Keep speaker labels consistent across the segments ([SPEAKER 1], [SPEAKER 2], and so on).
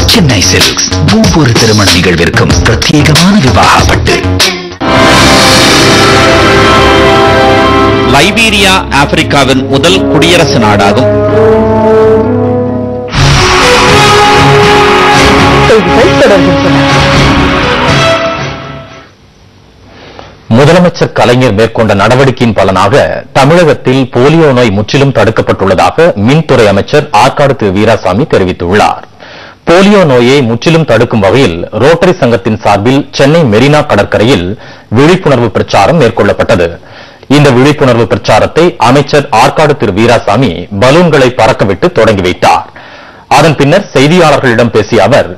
[SPEAKER 1] Chennai silks ஒவ்வொரு திருமண நிகழ்விற்கும் பிரத்யேகமான விவாக பட்டு.
[SPEAKER 2] லைபீரியா ஆப்பிரிக்காவின் முதல் குடியரசு நாடாகும்.
[SPEAKER 3] முதலமைச்சர் கலைஞர் மேற்கொண்ட நடவடிக்கையின் பலனாக தமிழகத்தில் போலியோ நோய் முற்றிலும் தடுக்கப்பட்டுள்ளதாக மின்துறை அமைச்சர் ஆற்காடு திரு வீராசாமி தெரிவித்துள்ளார். போலியோ நோயை முற்றிலும் தடுக்கும் வகையில் ரோட்டரி சங்கத்தின் சார்பில் சென்னை மெரினா கடற்கரையில் விழிப்புணர்வு பிரச்சாரம் மேற்கொள்ளப்பட்டது. இந்த விழிப்புணர்வு பிரச்சாரத்தை அமைச்சர் ஆற்காடு திரு வீராசாமி பலூன்களை பறக்கவிட்டு தொடங்கி வைத்தார். அதன் பின்னர் செய்தியாளர்களிடம் பேசிய அவர்,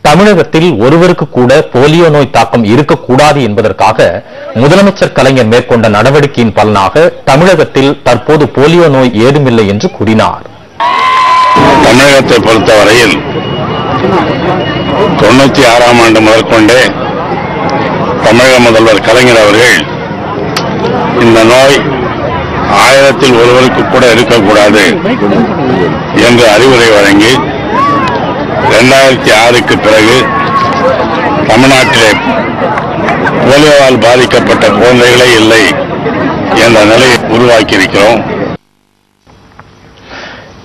[SPEAKER 3] தமிழகத்தில் ஒருவருக்கு கூட போலியோ நோய் தாக்கம் இருக்கக்கூடாது என்பதற்காக முதலமைச்சர் கலைஞர் மேற்கொண்ட நடவடிக்கையின் பலனாக தமிழகத்தில் தற்போது போலியோ நோய் ஏதுமில்லை என்று கூறினார்.
[SPEAKER 4] தமிழகத்தை பொறுத்தவரையில் 96ஆம் ஆண்டு முதற்கொண்டே தமிழக முதல்வர் கலைஞர் அவர்கள் இந்த நோய் 1000-ல் ஒருவருக்கு கூட இருக்கக்கூடாது என்று அறிவுரை வழங்கி 2006க்கு பிறகு தமிழ்நாட்டிலே போலியோவால் பாதிக்கப்பட்ட குழந்தைகளே இல்லை என்ற நிலையை உருவாக்கியிருக்கிறோம்.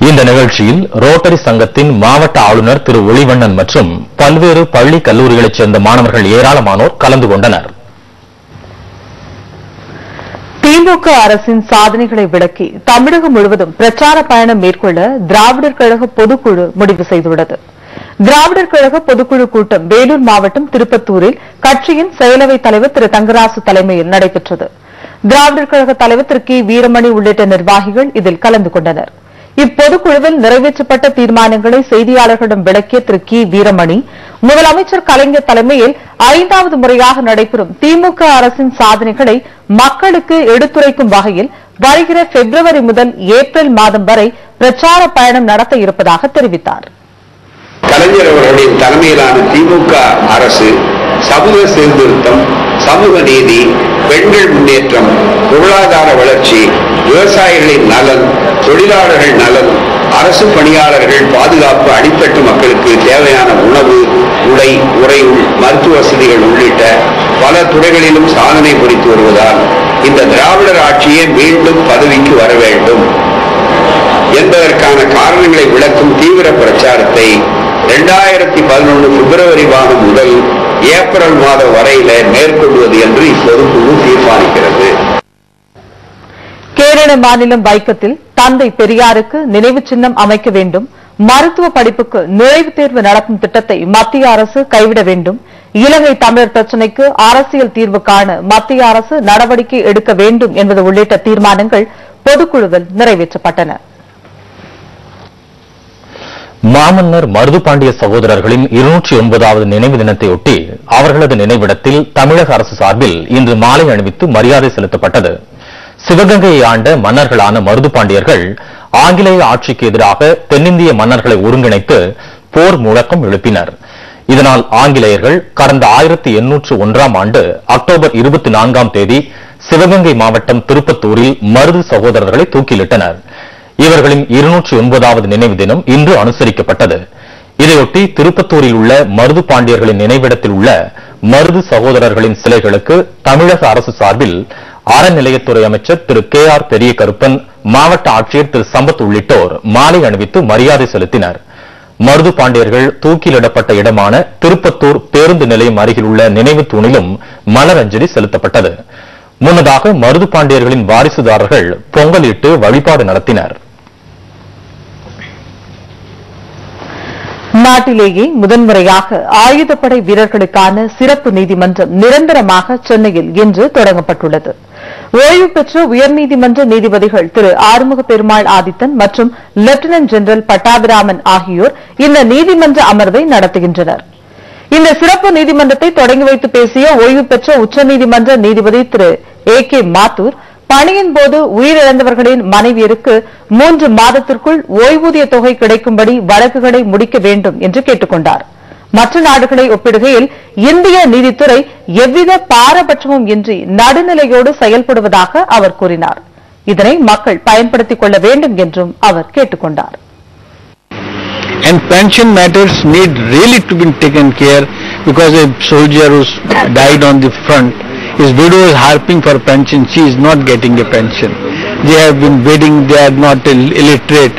[SPEAKER 3] இந்த நிகழ்ச்சியில் ரோட்டரி சங்கத்தின் மாவட்ட ஆளுநர் திரு ஒளிவண்ணன் மற்றும் பல்வேறு பள்ளி கல்லூரிகளைச் சேர்ந்த மாணவர்கள் ஏராளமானோர் கலந்து கொண்டனர்.
[SPEAKER 5] திமுக அரசின் சாதனைகளை விளக்கி தமிழகம் முழுவதும் பிரச்சார பயணம் மேற்கொள்ள திராவிடர் கழக பொதுக்குழு முடிவு செய்துள்ளது. திராவிடர் கழக பொதுக்குழு கூட்டம் வேலூர் மாவட்டம் திருப்பத்தூரில் கட்சியின் செயலவைத் தலைவர் திரு தங்கராசு தலைமையில் நடைபெற்றது. திராவிடர் கழக தலைவர் திரு கி வீரமணி உள்ளிட்ட நிர்வாகிகள் இதில் கலந்து கொண்டனர். இப்பொதுக்குழுவில் நிறைவேற்றப்பட்ட தீர்மானங்களை செய்தியாளர்களிடம் விளக்கிய திரு கி வீரமணி, முதலமைச்சர் கலைஞர் தலைமையில் 5வது முறையாக நடைபெறும் திமுக அரசின் சாதனைகளை மக்களுக்கு எடுத்துரைக்கும் வகையில் வருகிற பிப்ரவரி முதல் ஏப்ரல் மாதம் வரை பிரச்சார பயணம் நடத்த இருப்பதாக தெரிவித்தார்.
[SPEAKER 6] கலைஞர் அவர்களுடைய தலைமையிலான திமுக அரசு சமூக சீர்திருத்தம், சமூக நீதி, பெண்கள் முன்னேற்றம், பொருளாதார வளர்ச்சி, விவசாயிகளின் நலன், தொழிலாளர்கள் நலன், அரசு பணியாளர்கள் பாதுகாப்பு, அடித்தட்டு மக்களுக்கு தேவையான உணவு, உடை, உறையுள், மருத்துவ வசதிகள் உள்ளிட்ட பல துறைகளிலும் சாதனை புரிந்து வருவதால் இந்த திராவிடர் ஆட்சியே மீண்டும் பதவிக்கு வர வேண்டும் என்பதற்கான காரணங்களை விளக்கும் தீவிர பிரச்சாரத்தை 2011 பிப்ரவரி மாதம் முதல் ஏப்ரல் மாதம் வரையில மேற்கொள்வது என்று இப்பொதுக்குழு தீர்மானிக்கிறது.
[SPEAKER 5] கேரள மாநிலம் வைக்கத்தில் தந்தை பெரியாருக்கு நினைவு சின்னம் அமைக்க வேண்டும், மருத்துவ படிப்புக்கு நுழைவுத் தேர்வு நடத்தும் திட்டத்தை மத்திய அரசு கைவிட வேண்டும், இலங்கை தமிழர் பிரச்சினைக்கு அரசியல் தீர்வு காண மத்திய அரசு நடவடிக்கை எடுக்க வேண்டும் என்பது உள்ளிட்ட தீர்மானங்கள் பொதுக்குழுவில் நிறைவேற்றப்பட்டன.
[SPEAKER 3] மாமன்னர் மருதுபாண்டிய சகோதரர்களின் 209வது நினைவு தினத்தையொட்டி அவர்களது நினைவிடத்தில் தமிழக அரசு சார்பில் இன்று மாலை அணிவித்து மரியாதை செலுத்தப்பட்டது. சிவகங்கையை ஆண்ட மன்னர்களான மருதுபாண்டியர்கள் ஆங்கிலேய ஆட்சிக்கு எதிராக தென்னிந்திய மன்னர்களை ஒருங்கிணைத்து போர் முழக்கம் எழுப்பினர். இதனால் ஆங்கிலேயர்கள் கடந்த 1801ஆம் ஆண்டு அக்டோபர் 24ஆம் தேதி சிவகங்கை மாவட்டம் திருப்பத்தூரில் மருது சகோதரர்களை தூக்கிலிட்டனர். இவர்களின் 209வது நினைவு தினம் இன்று அனுசரிக்கப்பட்டது. இதையொட்டி திருப்பத்தூரில் உள்ள மருது பாண்டியர்களின் நினைவிடத்தில் உள்ள மருது சகோதரர்களின் சிலைகளுக்கு தமிழக அரசு சார்பில் அறநிலையத்துறை அமைச்சர் திரு கே ஆர் பெரிய கருப்பன், மாவட்ட ஆட்சியர் திரு சம்பத் உள்ளிட்டோர் மாலை அணிவித்து மரியாதை செலுத்தினர். மருது பாண்டியர்கள் தூக்கிலிடப்பட்ட இடமான திருப்பத்தூர் பேருந்து நிலையம் அருகில் உள்ள நினைவு தூணிலும் மலரஞ்சலி செலுத்தப்பட்டது. முன்னதாக மருது பாண்டியர்களின் வாரிசுதாரர்கள் பொங்கலிட்டு வழிபாடு நடத்தினர்.
[SPEAKER 5] நாட்டிலேயே முதன்முறையாக ஆயுதப்படை வீரர்களுக்கான சிறப்பு நீதிமன்றம் நிரந்தரமாக சென்னையில் இன்று தொடங்கப்பட்டுள்ளது. ஓய்வு பெற்ற உயர்நீதிமன்ற நீதிபதிகள் திரு ஆறுமுக பெருமாள் ஆதித்தன் மற்றும் லெப்டினன்ட் ஜெனரல் பட்டாபிராமன் ஆகியோர் இந்த நீதிமன்ற அமர்வை நடத்துகின்றனர். இந்த சிறப்பு நீதிமன்றத்தை தொடங்கி வைத்து பேசிய ஓய்வு பெற்ற உச்சநீதிமன்ற நீதிபதி திரு ஏ கே மாத்தூர், பணியின் போது உயிரிழந்தவர்களின் மனைவியருக்கு 3 மாதத்திற்குள் ஓய்வூதிய தொகை கிடைக்கும்படி வழக்குகளை முடிக்க வேண்டும் என்று கேட்டுக் கொண்டார். மற்ற நாடுகளை ஒப்பிடுகையில் இந்திய நீதித்துறை எவ்வித பாரபட்சமும் இன்றி நடுநிலையோடு செயல்படுவதாக அவர் கூறினார். இதனை மக்கள் பயன்படுத்திக் கொள்ள வேண்டும் என்றும் அவர் கேட்டுக் கொண்டார்.
[SPEAKER 7] And pension matters need really to be taken care, because a soldier who's died on the front, his widow is harping for pension, she is not getting a pension. They have been waiting, they are not illiterate,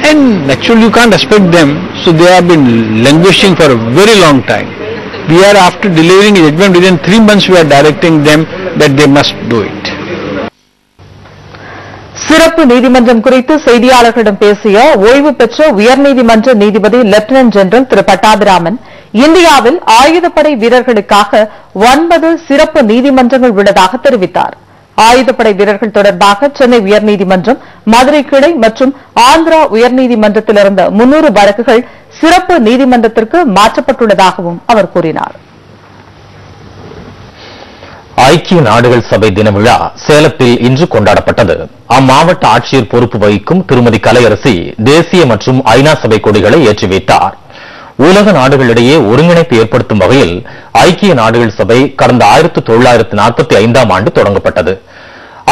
[SPEAKER 7] and actually you can't expect them, so they have been languishing for a very long time. We are, after delivering a judgment within 3 months, we are directing them that they must do it.
[SPEAKER 5] சிறப்பு நீதிமன்றம் குறித்து செய்தியாளர்களிடம் பேசிய ஓய்வு பெற்ற உயர்நீதிமன்ற நீதிபதி lieutenant general திரு பட்டாபிராமன், இந்தியாவில் ஆயுதப்படை வீரர்களுக்காக 9 சிறப்பு நீதிமன்றங்கள் உள்ளதாக தெரிவித்தார். ஆயுதப்படை வீரர்கள் தொடர்பாக சென்னை உயர்நீதிமன்றம், மதுரை கிளை மற்றும் ஆந்திரா உயர்நீதிமன்றத்தில் இருந்த 300 வழக்குகள் சிறப்பு நீதிமன்றத்திற்கு மாற்றப்பட்டுள்ளதாகவும் அவர் கூறினார்.
[SPEAKER 3] ஐக்கிய நாடுகள் சபை தின விழா சேலத்தில் இன்று கொண்டாடப்பட்டது. அம்மாவட்ட ஆட்சியர் பொறுப்பு வகிக்கும் திருமதி கலையரசி தேசிய மற்றும் ஐநா சபை கொடிகளை ஏற்றி வைத்தார். உலக நாடுகளிடையே ஒருங்கிணைப்பு ஏற்படுத்தும் வகையில் ஐக்கிய நாடுகள் சபை கடந்த 1945ஆம் ஆண்டு தொடங்கப்பட்டது.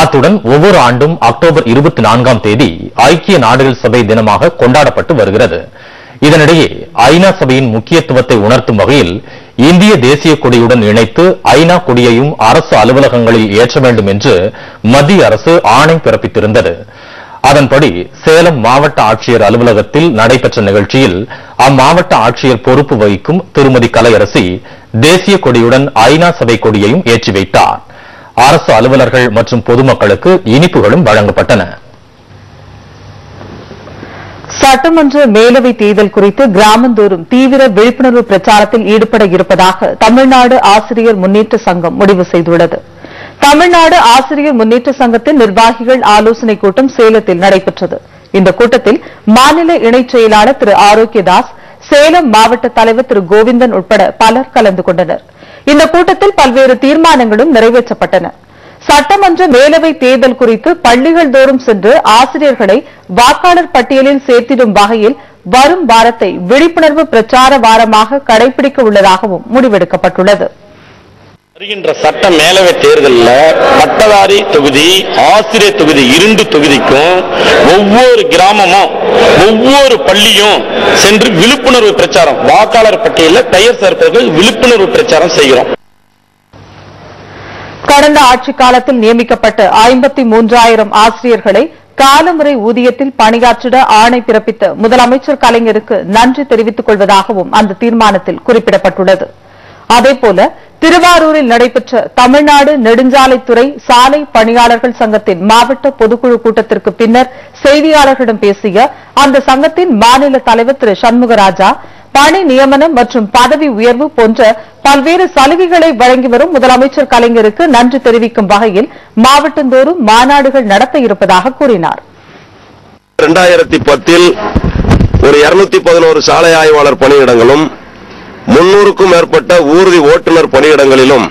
[SPEAKER 3] அத்துடன் ஒவ்வொரு ஆண்டும் அக்டோபர் 24ஆம் தேதி ஐக்கிய நாடுகள் சபை தினமாக கொண்டாடப்பட்டு வருகிறது. இதனிடையே ஐநா சபையின் முக்கியத்துவத்தை உணர்த்தும் வகையில் இந்திய தேசிய கொடியுடன் இணைத்து ஐநா கொடியையும் அரசு அலுவலகங்களில் ஏற்ற வேண்டும் என்று மத்திய அரசு ஆணை பிறப்பித்திருந்தது. அதன்படி சேலம் மாவட்ட ஆட்சியர் அலுவலகத்தில் நடைபெற்ற நிகழ்ச்சியில் அம்மாவட்ட ஆட்சியர் பொறுப்பு வகிக்கும் திருமதி கலையரசி தேசிய கொடியுடன் ஐநா சபை கொடியையும் ஏற்றி வைத்தார். அரசு அலுவலர்கள் மற்றும் பொதுமக்களுக்கு இனிப்புகளும் வழங்கப்பட்டன.
[SPEAKER 5] சட்டமன்ற மேலவை தேர்தல் குறித்து கிராமந்தோறும் தீவிர விழிப்புணர்வு பிரச்சாரத்தில் ஈடுபட இருப்பதாக தமிழ்நாடு ஆசிரியர் முன்னேற்ற சங்கம் முடிவு செய்துள்ளது. தமிழ்நாடு ஆசிரியர் முன்னேற்ற சங்கத்தின் நிர்வாகிகள் ஆலோசனைக் கூட்டம் சேலத்தில் நடைபெற்றது. இந்த கூட்டத்தில் மாநில இணைச் செயலாளர் திரு ஆரோக்கியதாஸ், சேலம் மாவட்ட தலைவர் திரு கோவிந்தன் உட்பட பலர் கலந்து கொண்டனர். இந்த கூட்டத்தில் பல்வேறு தீர்மானங்களும் நிறைவேற்றப்பட்டன. சட்டமன்ற மேலவை தேர்தல் குறித்து பள்ளிகள் தோறும் சென்று ஆசிரியர்களை வாக்காளர் பட்டியலில் சேர்த்திடும் வகையில் வரும் வாரத்தை விழிப்புணர்வு பிரச்சார வாரமாக கடைபிடிக்க உள்ளதாகவும் முடிவெடுக்கப்பட்டுள்ளது.
[SPEAKER 8] வருகின்ற சட்ட மேலவை தேர்தலில் பட்டதாரி தொகுதி, ஆசிரியர் தொகுதி 2 தொகுதிக்கும் ஒவ்வொரு கிராமமும் ஒவ்வொரு பள்ளியும் சென்று விழிப்புணர்வு பிரச்சாரம், வாக்காளர் பட்டியலில் பெயர் சேர்ப்பதற்கு விழிப்புணர்வு பிரச்சாரம் செய்கிறோம்.
[SPEAKER 5] கடந்த ஆட்சிக் காலத்தில் நியமிக்கப்பட்ட 53,000 ஆசிரியர்களை காலமுறை ஊதியத்தில் பணியாற்றிட ஆணை பிறப்பித்த முதலமைச்சர் கலைஞருக்கு நன்றி தெரிவித்துக் கொள்வதாகவும் அந்த தீர்மானத்தில் குறிப்பிடப்பட்டுள்ளது. அதேபோல திருவாரூரில் நடைபெற்ற தமிழ்நாடு நெடுஞ்சாலைத்துறை சாலை பணியாளர்கள் சங்கத்தின் மாவட்ட பொதுக்குழு கூட்டத்திற்கு பின்னர் செய்தியாளர்களிடம் பேசிய அந்த சங்கத்தின் மாநில தலைவர் திரு சண்முகராஜா, பணி நியமனம் மற்றும் பதவி உயர்வு போன்ற பல்வேறு சலுகைகளை வழங்கி வரும் முதலமைச்சர் கலைஞருக்கு நன்றி தெரிவிக்கும் வகையில் மாவட்டந்தோறும் மாநாடுகள் நடத்த இருப்பதாக கூறினார்.
[SPEAKER 9] 2010 ஒரு 211 சாலை ஆய்வாளர் பணியிடங்களும் 300க்கும் மேற்பட்ட ஊர்தி ஓட்டுநர் பணியிடங்களிலும்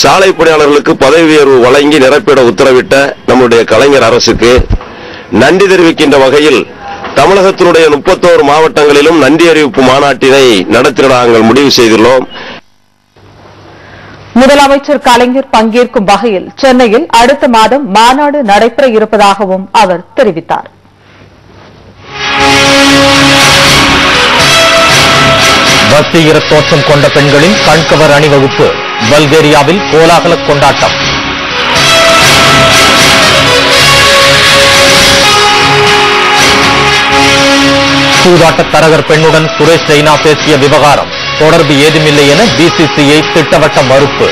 [SPEAKER 9] சாலை பணியாளர்களுக்கு பதவி உயர்வு வழங்கி நிரப்பிட உத்தரவிட்ட நம்முடைய கலைஞர் அரசுக்கு நன்றி தெரிவிக்கின்ற வகையில் தமிழகத்தினுடைய 31 மாவட்டங்களிலும் நன்றி அறிவிப்பு மாநாட்டினை நடத்திட நாங்கள் முடிவு செய்துள்ளோம்.
[SPEAKER 5] முதலமைச்சர் கலைஞர் பங்கேற்கும் வகையில் சென்னையில் அடுத்த மாதம் மாநாடு நடைபெற இருப்பதாகவும் அவர் தெரிவித்தார்.
[SPEAKER 3] வசீகர தோற்றம் கொண்ட பெண்களின் கண்கவர் அணிவகுப்பு பல்கேரியாவில் கோலாகல கொண்டாட்டம். சூதாட்ட தரகர் பெண்ணுடன் சுரேஷ் ரெய்னா பேசிய விவகாரம் தொடர்பு ஏதுமில்லை என பிசிசிஐ திட்டவட்ட மறுப்பு.